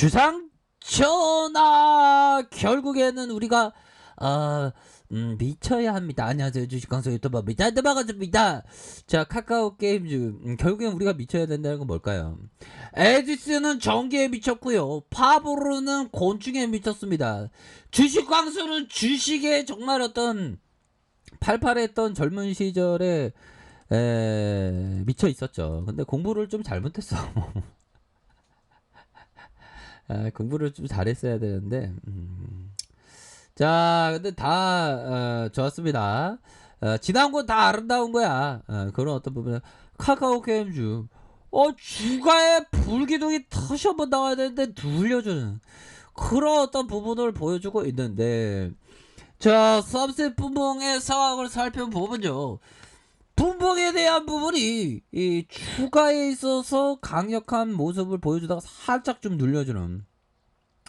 주상 전하, 결국에는 우리가 미쳐야 합니다. 안녕하세요, 주식강사 유튜버 미자드 반갑습니다. 자, 카카오 게임즈, 결국엔 우리가 미쳐야 된다는 건 뭘까요? 에디스는 전기에 미쳤고요, 파브로는 곤충에 미쳤습니다. 주식광수는 주식에 정말 어떤 팔팔했던 젊은 시절에 미쳐 있었죠. 근데 공부를 좀 잘못했어. 공부를 좀 잘했어야 되는데. 자, 근데 다 좋았습니다. 지난 건 다 아름다운 거야. 그런 어떤 부분에 카카오 게임즈 주가의 불기둥이 다시 한번 나와야 되는데 눌려주는 그런 어떤 부분을 보여주고 있는데, 자, 삼세 분봉의 상황을 살펴보면요, 분봉에 대한 부분이 이 추가에 있어서 강력한 모습을 보여주다가 살짝 좀 눌려주는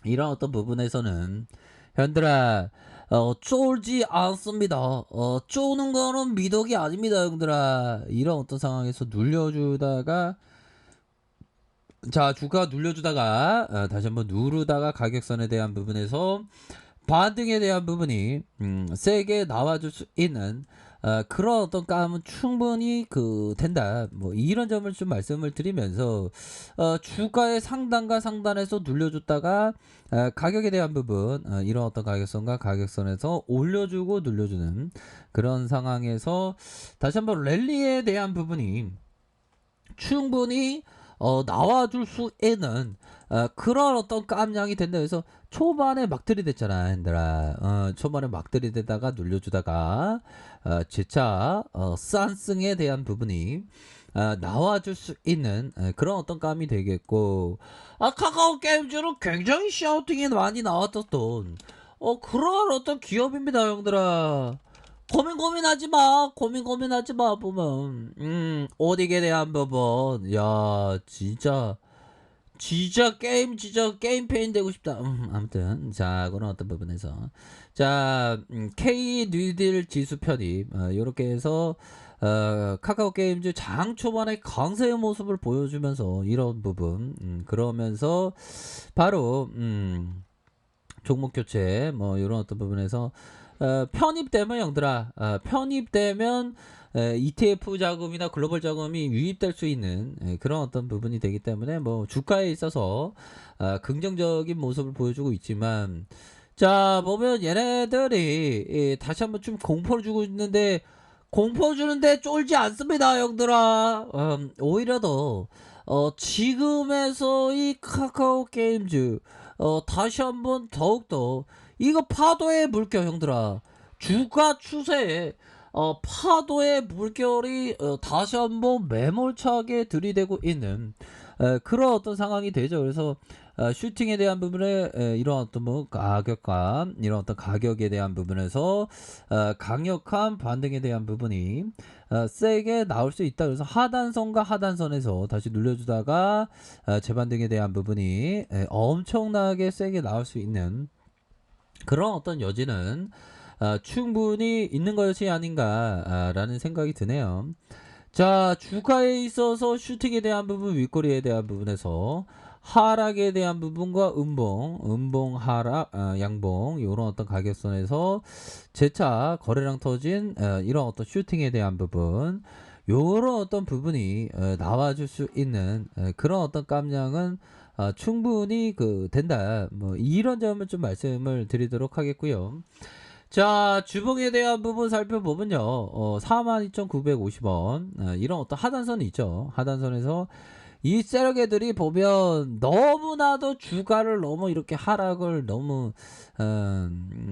이런 어떤 부분에서는 형들아, 쫄지 않습니다. 쪼는 거는 미덕이 아닙니다, 형들아. 이런 어떤 상황에서 눌려주다가, 자, 주가 눌려주다가 다시 한번 누르다가 가격선에 대한 부분에서 반등에 대한 부분이 세게 나와줄 수 있는 그런 어떤 감은 충분히 된다. 뭐 이런 점을 좀 말씀을 드리면서 주가의 상단과 상단에서 눌려줬다가 가격에 대한 부분, 이런 어떤 가격선과 가격선에서 올려주고 눌려주는 그런 상황에서 다시 한번 랠리에 대한 부분이 충분히 나와줄 수 있는 그런 어떤 깜냥이 된다 해서 초반에 막 들이댔잖아, 핸들아. 초반에 막 들이대다가 눌려주다가 재차 싼승에 대한 부분이 나와줄 수 있는 그런 어떤 감이 되겠고, 카카오 게임즈는 굉장히 샤우팅이 많이 나왔던 그런 어떤 기업입니다, 형들아. 고민하지 마 보면 어디에 대한 부분, 야, 진짜 게임 페인 되고 싶다. 아무튼 자, 그런 어떤 부분에서 자, K 뉴딜 지수 편입, 요렇게 해서 카카오 게임즈 장 초반에 강세의 모습을 보여주면서 이런 부분, 그러면서 바로 종목 교체 뭐 이런 어떤 부분에서 편입되면, 형들아, 편입되면 ETF 자금이나 글로벌 자금이 유입될 수 있는 그런 어떤 부분이 되기 때문에 뭐 주가에 있어서 긍정적인 모습을 보여주고 있지만, 자, 보면 얘네들이 다시 한번 좀 공포를 주고 있는데, 공포 주는데 쫄지 않습니다, 형들아. 오히려 더 지금에서 이 카카오 게임즈 다시 한번 더욱더 이거 파도의 물결, 형들아. 주가 추세에 파도의 물결이 다시 한번 매몰차게 들이대고 있는 그런 어떤 상황이 되죠. 그래서 슈팅에 대한 부분에 이런 어떤 뭐 가격감, 이런 어떤 가격에 대한 부분에서 강력한 반등에 대한 부분이 세게 나올 수 있다. 그래서 하단선과 하단선에서 다시 눌려주다가 재반등에 대한 부분이 엄청나게 세게 나올 수 있는 그런 어떤 여지는 충분히 있는 것이 아닌가라는 생각이 드네요. 자, 주가에 있어서 슈팅에 대한 부분, 윗꼬리에 대한 부분에서 하락에 대한 부분과 음봉 하락, 양봉, 이런 어떤 가격선에서 재차 거래량 터진 이런 어떤 슈팅에 대한 부분, 요런 어떤 부분이 나와줄 수 있는 그런 어떤 깜냥은 충분히 된다. 뭐 이런 점을 좀 말씀을 드리도록 하겠고요. 자, 주봉에 대한 부분 살펴보면요, 42,950원, 이런 어떤 하단선이 있죠. 하단선에서 이 세력애들이 보면 너무나도 주가를 너무 이렇게 하락을 너무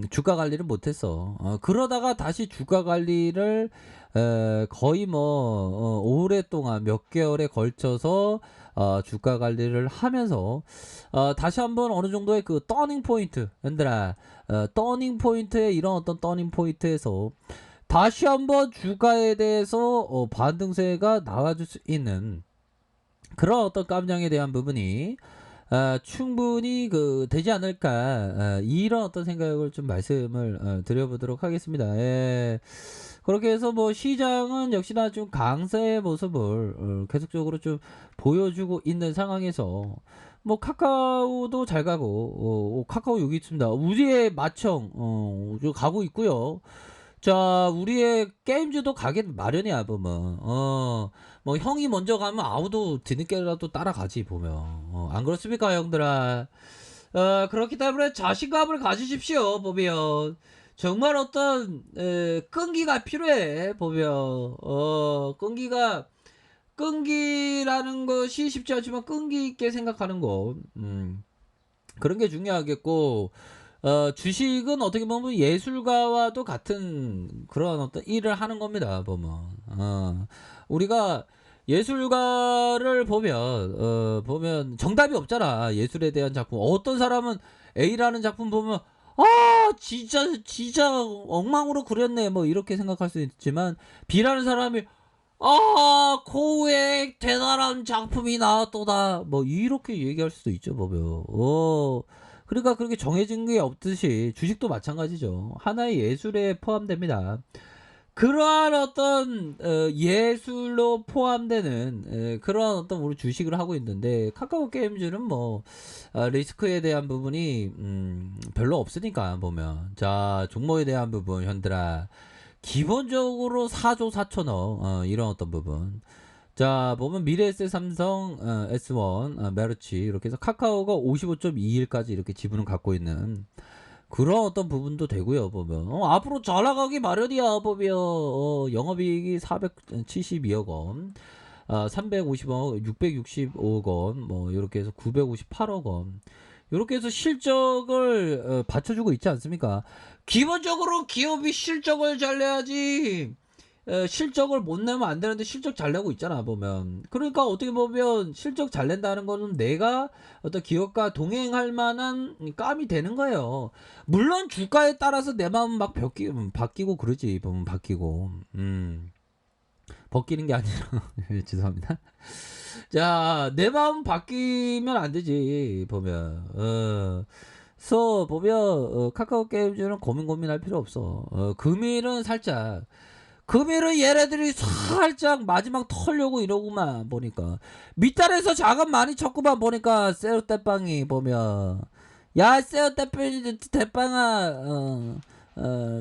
주가 관리를 못했어. 그러다가 다시 주가 관리를 거의 뭐 오랫동안 몇 개월에 걸쳐서 주가 관리를 하면서 다시 한번 어느 정도의 터닝 포인트, 얘들아, 터닝 포인트에 이런 어떤 터닝 포인트에서 다시 한번 주가에 대해서 반등세가 나와줄 수 있는 그런 어떤 깜냥에 대한 부분이 충분히 되지 않을까, 이런 어떤 생각을 좀 말씀을 드려보도록 하겠습니다. 예. 그렇게 해서 뭐 시장은 역시나 좀 강세의 모습을 계속적으로 좀 보여주고 있는 상황에서 뭐 카카오도 잘 가고 카카오 여기 있습니다. 우리의 마청 저 가고 있고요. 자, 우리의 게임즈도 가게 마련이야 보면. 뭐 형이 먼저 가면 아우도 뒤늦게라도 따라가지 보면. 안 그렇습니까, 형들아? 그렇기 때문에 자신감을 가지십시오 보면. 정말 어떤 끈기가 필요해 보면. 끈기라는 것이 쉽지 않지만 끈기 있게 생각하는 거. 그런 게 중요하겠고, 주식은 어떻게 보면 예술가와도 같은 그런 어떤 일을 하는 겁니다, 보면. 우리가 예술가를 보면 정답이 없잖아. 예술에 대한 작품. 어떤 사람은 A라는 작품 보면, 진짜 엉망으로 그렸네. 뭐, 이렇게 생각할 수 있지만, B라는 사람이, 고우의 대단한 작품이 나왔도다. 뭐, 이렇게 얘기할 수도 있죠, 보면. 그러니까 그렇게 정해진 게 없듯이 주식도 마찬가지죠. 하나의 예술에 포함됩니다. 그러한 어떤 예술로 포함되는 그런 어떤 우리 주식을 하고 있는데 카카오 게임즈는 뭐 리스크에 대한 부분이 별로 없으니까 보면 자 종목에 대한 부분 현들아 기본적으로 4조 4천억 이런 어떤 부분 자 보면 미래에셋 삼성 S1 메르치 이렇게 해서 카카오가 55.21까지 이렇게 지분을 갖고 있는 그런 어떤 부분도 되고요 보면 앞으로 잘 나가기 마련이야 보면 영업이익이 472억 원 350억 665억 원 뭐 이렇게 해서 958억 원 이렇게 해서 실적을 받쳐주고 있지 않습니까? 기본적으로 기업이 실적을 잘 내야지 실적을 못 내면 안 되는데 실적 잘 내고 있잖아 보면 그러니까 어떻게 보면 실적 잘 낸다는 거는 내가 어떤 기업과 동행할 만한 감이 되는 거예요. 물론 주가에 따라서 내 마음 막 바뀌고 그러지 보면 바뀌고 벗기는 게 아니라 죄송합니다. 자, 내 마음 바뀌면 안 되지 보면 그래서 보면 카카오 게임즈는 고민할 필요 없어. 금일은 살짝 금일은 얘네들이 살짝 마지막 털려고 이러고만 보니까 밑단에서 자금 많이 쳤구만 보니까 세우 떼빵이 보면 야 세우 떼빵아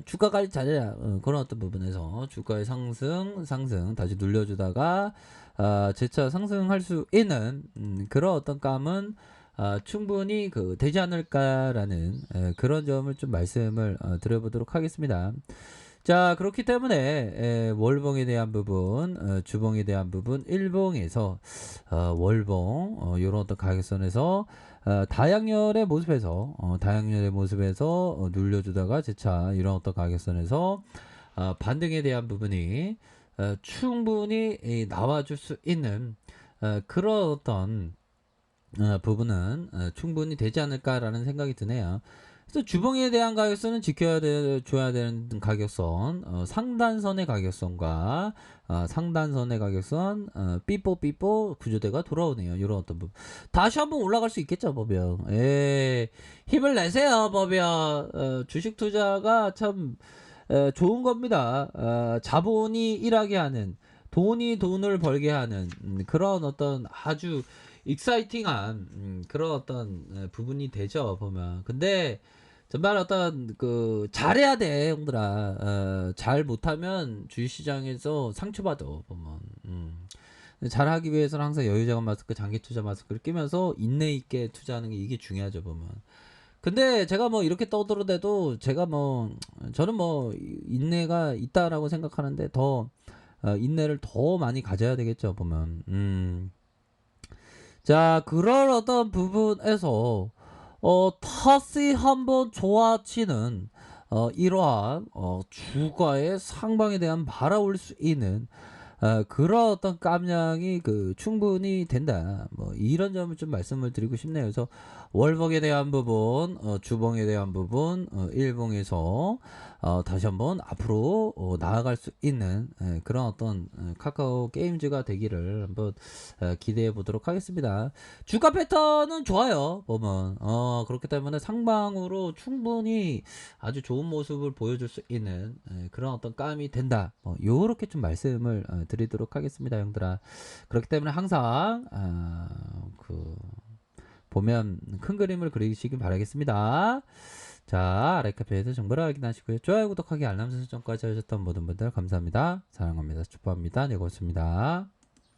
주가 관리 잘해라 그런 어떤 부분에서 주가의 상승 다시 눌려주다가 재차 상승할 수 있는 그런 어떤 감은 충분히 되지 않을까라는 그런 점을 좀 말씀을 드려보도록 하겠습니다. 자 그렇기 때문에 월봉에 대한 부분 주봉에 대한 부분 일봉에서 월봉 이런 어떤 가격선에서 다양렬의 모습에서 눌려주다가 재차 이런 어떤 가격선에서 반등에 대한 부분이 충분히 나와줄 수 있는 그런 어떤 부분은 충분히 되지 않을까라는 생각이 드네요. 그래서 주봉에 대한 가격선은 줘야 되는 가격선, 상단선의 가격선과 상단선의 가격선, 삐뽀 구조대가 돌아오네요. 이런 어떤 부분. 다시 한번 올라갈 수 있겠죠, 보면. 힘을 내세요, 보면. 주식 투자가 참 좋은 겁니다. 자본이 일하게 하는, 돈이 돈을 벌게 하는 그런 어떤 아주 익사이팅한 그런 어떤 부분이 되죠 보면 근데 정말 어떤 잘해야 돼 형들아 잘 못하면 주식시장에서 상처받아 보면 잘하기 위해서는 항상 여유자금 마스크 장기 투자 마스크를 끼면서 인내 있게 투자하는 게 이게 중요하죠 보면 근데 제가 뭐 이렇게 떠들어대도 제가 뭐 저는 뭐 인내가 있다라고 생각하는데 더 인내를 더 많이 가져야 되겠죠 보면 자, 그런 어떤 부분에서, 다시 한번 좋아지는, 이러한, 주가의 상방에 대한 바라올 수 있는, 그런 어떤 깜냥이 충분히 된다. 뭐, 이런 점을 좀 말씀을 드리고 싶네요. 그래서, 월봉에 대한 부분, 주봉에 대한 부분, 일봉에서, 다시 한번 앞으로 나아갈 수 있는 그런 어떤 카카오 게임즈가 되기를 한번 기대해 보도록 하겠습니다. 주가 패턴은 좋아요. 보면 그렇기 때문에 상방으로 충분히 아주 좋은 모습을 보여줄 수 있는 그런 어떤 감이 된다. 요렇게 좀 말씀을 드리도록 하겠습니다, 형들아. 그렇기 때문에 항상 보면 큰 그림을 그리시길 바라겠습니다. 자, 아래카페에서 정보를 확인하시고요. 좋아요, 구독하기, 알람 설정까지 하셨던 모든 분들 감사합니다. 사랑합니다. 축복합니다. 네, 고맙습니다.